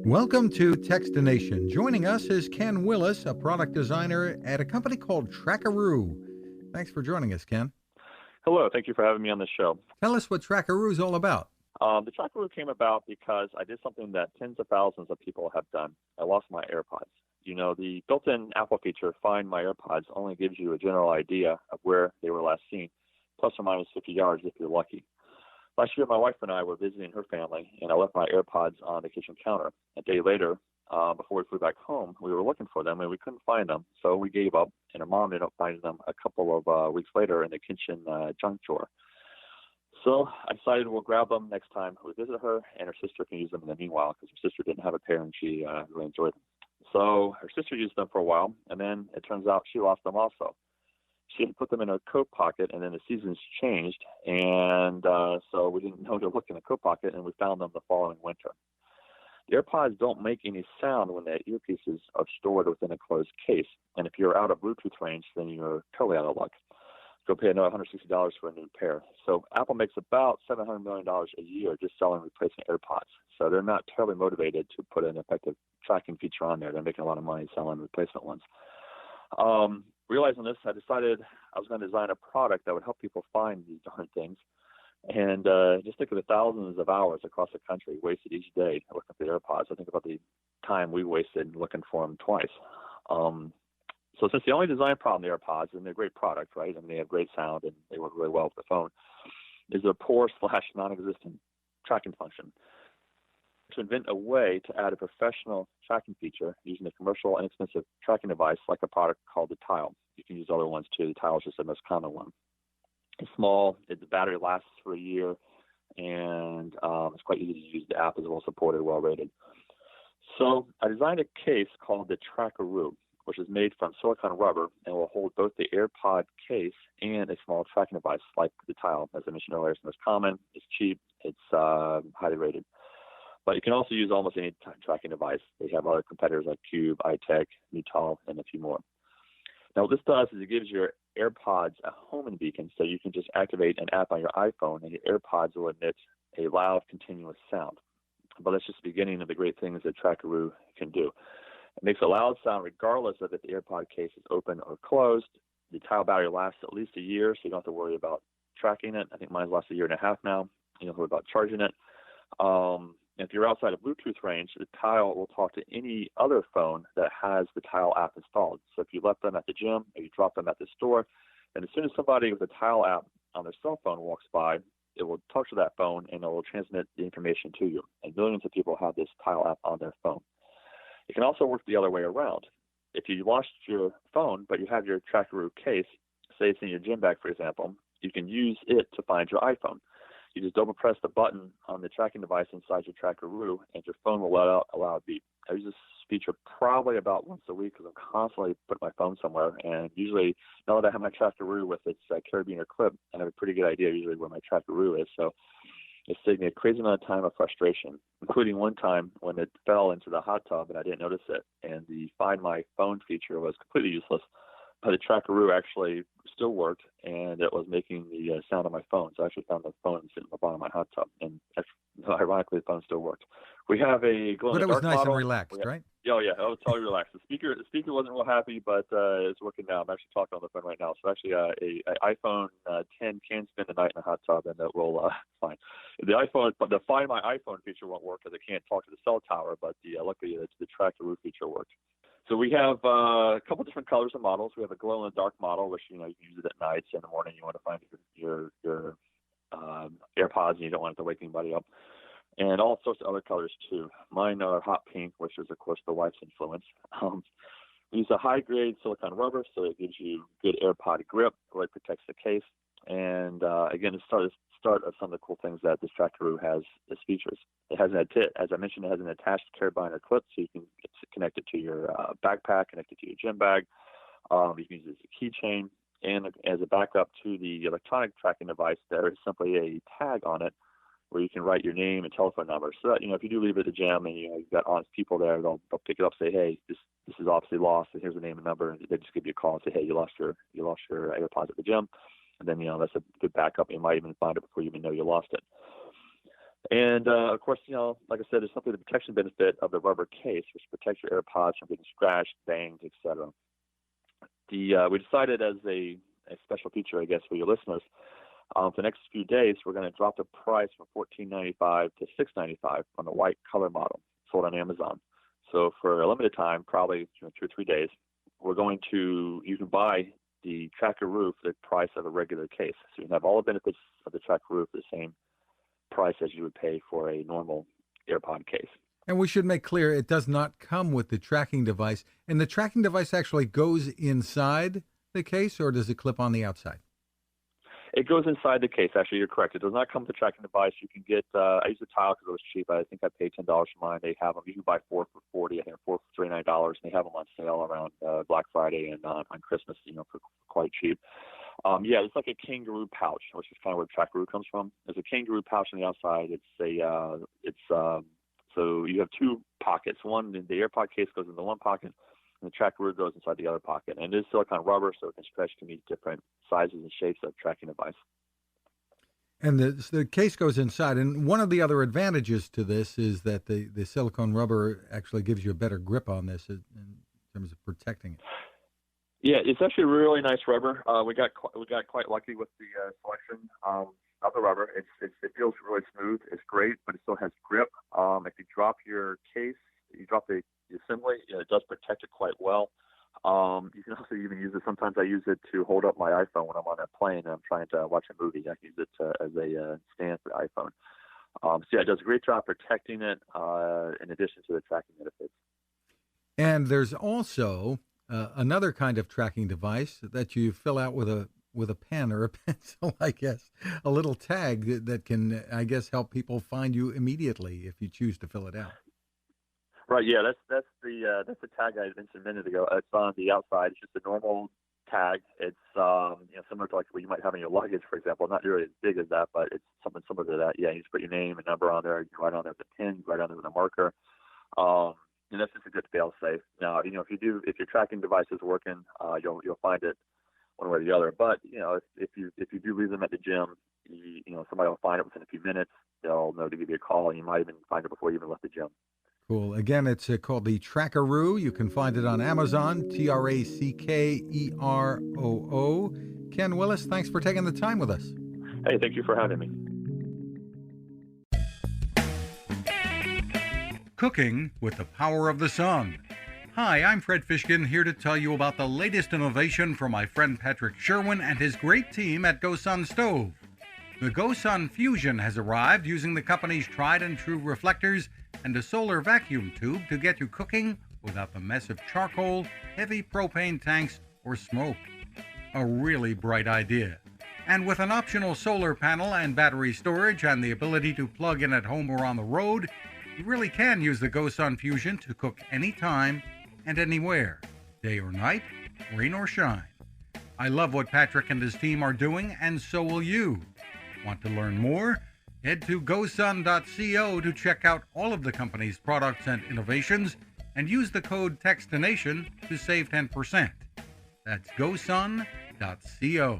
Welcome to Techstination. Joining us is Ken Willis, a product designer at a company called Trackeroo. Thanks for joining us, Ken. Hello, thank you for having me on the show. Tell us what Trackeroo is all about. The Trackeroo came about because I did something that tens of thousands of people have done. I lost my AirPods. You know, the built-in Apple feature, Find My AirPods, only gives you a general idea of where they were last seen, plus or minus 50 yards if you're lucky. Last year, my wife and I were visiting her family, and I left my AirPods on the kitchen counter. A day later, before we flew back home, we were looking for them, and we couldn't find them, so we gave up, and her mom ended up finding them a couple of weeks later in the kitchen junk drawer. So I decided we'll grab them next time we visit her, and her sister can use them in the meanwhile, because her sister didn't have a pair, and she really enjoyed them. So her sister used them for a while, and then it turns out she lost them also. She had put them in her coat pocket, and then the seasons changed, and so we didn't know to look in the coat pocket, and we found them the following winter. The AirPods don't make any sound when the earpieces are stored within a closed case, and if you're out of Bluetooth range, then you're totally out of luck. Go pay another $160 for a new pair. So Apple makes about $700 million a year just selling replacement AirPods. So they're not terribly motivated to put an effective tracking feature on there. They're making a lot of money selling replacement ones. Realizing this, I decided I was going to design a product that would help people find these darn things. And just think of the thousands of hours across the country wasted each day looking for the AirPods. I think about the time we wasted looking for them twice. So since the only design problem in the AirPods, and they're a great product, right? I mean, they have great sound and they work really well with the phone, is a poor / non-existent tracking function. To invent a way to add a professional tracking feature using a commercial inexpensive tracking device like a product called the Tile. You can use other ones too. The Tile is just the most common one. It's small, the battery lasts for a year, and it's quite easy to use. The app is well supported, well rated. So I designed a case called the Trackeroo, which is made from silicone rubber and will hold both the AirPod case and a small tracking device like the Tile. As I mentioned earlier, it's the most common, it's cheap, it's highly rated. But you can also use almost any tracking device. They have other competitors like Cube, iTech, Nutal, and a few more. Now, what this does is it gives your AirPods a homing beacon, so you can just activate an app on your iPhone, and your AirPods will emit a loud, continuous sound. But that's just the beginning of the great things that Trackeroo can do. It makes a loud sound regardless of if the AirPod case is open or closed. The Tile battery lasts at least a year, so you don't have to worry about tracking it. I think mine's lasted a year and a half now. You don't have to worry about charging it. If you're outside of Bluetooth range, the Tile will talk to any other phone that has the Tile app installed. So if you left them at the gym or you dropped them at the store, and as soon as somebody with a Tile app on their cell phone walks by, it will talk to that phone and it will transmit the information to you. And millions of people have this Tile app on their phone. It can also work the other way around. If you lost your phone, but you have your Trackeroo case, say it's in your gym bag, for example, you can use it to find your iPhone. You just double press the button on the tracking device inside your Trackeroo, and your phone will let out a loud beep. I use this feature probably about once a week because I'm constantly putting my phone somewhere. And usually, now that I have my Trackeroo with its carabiner clip, I have a pretty good idea usually where my Trackeroo is. So it saved me a crazy amount of time of frustration, including one time when it fell into the hot tub and I didn't notice it. And the Find My Phone feature was completely useless. But the Trackeroo actually still worked, and it was making the sound on my phone. So I actually found the phone sitting at the bottom of my hot tub, and ironically, the phone still worked. We have a glow-in-the-dark model. But it was nice and relaxed, right? Oh, yeah, it was totally relaxed. The speaker wasn't real happy, but it's working now. I'm actually talking on the phone right now. So actually, a iPhone 10 can spend the night in a hot tub, and it will fine. The Find My iPhone feature won't work because it can't talk to the cell tower, but luckily the Trackeroo feature worked. So we have a couple different colors and models. We have a glow-in-the-dark model, which you can use it at night. So in the morning, you want to find your AirPods, and you don't want it to wake anybody up. And all sorts of other colors too. Mine are hot pink, which is of course the wife's influence. We use a high-grade silicone rubber, so it gives you good AirPod grip. Really protects the case. And again, it's start of some of the cool things that this Trackeroo has as features. It has as I mentioned, it has an attached carabiner clip, so you can connect it to your backpack, connect it to your gym bag. You can use it as a keychain, and as a backup to the electronic tracking device, there is simply a tag on it where you can write your name and telephone number. So that, if you do leave it at the gym and you've got honest people there, they'll pick it up, say, hey, this is obviously lost, and here's the name and number, and they just give you a call and say, hey, you lost your AirPods at the gym. And then, that's a good backup. You might even find it before you even know you lost it. And of course, like I said, there's something the protection benefit of the rubber case, which protects your AirPods from getting scratched, banged, etc. We decided as a special feature, I guess, for your listeners, for the next few days, we're going to drop the price from $14.95 to $6.95 on the white color model sold on Amazon. So for a limited time, probably 2 or 3 days, you can buy the Trackeroo for the price of a regular case. So you can have all the benefits of the Trackeroo for the same price as you would pay for a normal AirPod case. And we should make clear it does not come with the tracking device. And the tracking device actually goes inside the case, or does it clip on the outside? It goes inside the case. Actually, you're correct. It does not come with the tracking device. You can get, I use the tile because it was cheap. I think I paid $10 for mine. They have them. You can buy 4 for $40, I think 4 for $39, and they have them on sale around Black Friday and on Christmas, for quite cheap. It's like a kangaroo pouch, which is kind of where Trackeroo comes from. There's a kangaroo pouch on the outside. So you have 2 pockets. One, the AirPod case goes into one pocket, and the Trackeroo goes inside the other pocket. And it is silicone rubber, so it can stretch to meet different sizes and shapes of tracking device. And the case goes inside. And one of the other advantages to this is that the silicone rubber actually gives you a better grip on this in terms of protecting it. Yeah, it's actually really nice rubber. We got quite lucky with the selection of the rubber. It feels really smooth. It's great, but it still has grip. If you drop your case, you drop the assembly, it does protect it quite well. You can also even use it. Sometimes I use it to hold up my iPhone when I'm on a plane and I'm trying to watch a movie. I can use it as a stand for the iPhone. It does a great job protecting it in addition to the tracking benefits. And there's also another kind of tracking device that you fill out with a pen or a pencil, I guess, a little tag that can, I guess, help people find you immediately if you choose to fill it out. Right. Yeah. That's the tag I mentioned a minute ago. It's on the outside. It's just a normal tag. It's similar to like what you might have in your luggage, for example. Not really as big as that, but it's something similar to that. Yeah. You just put your name and number on there. You can write on there with a pen. You write on there with a marker. And that's just a good fail-safe. Now, if your tracking device is working, you'll find it one way or the other. But if you do leave them at the gym, somebody will find it within a few minutes. They'll know to give you a call, and you might even find it before you even left the gym. Cool. Again, it's called the Trackeroo. You can find it on Amazon. Trackeroo. Ken Willis, thanks for taking the time with us. Hey, thank you for having me. Cooking with the power of the sun. Hi, I'm Fred Fishkin, here to tell you about the latest innovation from my friend Patrick Sherwin and his great team at GoSun Stove. The GoSun Fusion has arrived using the company's tried and true reflectors and a solar vacuum tube to get you cooking without the mess of charcoal, heavy propane tanks, or smoke. A really bright idea. And with an optional solar panel and battery storage and the ability to plug in at home or on the road, you really can use the GoSun Fusion to cook anytime and anywhere, day or night, rain or shine. I love what Patrick and his team are doing, and so will you. Want to learn more? Head to gosun.co to check out all of the company's products and innovations and use the code Techstination to save 10%. That's gosun.co.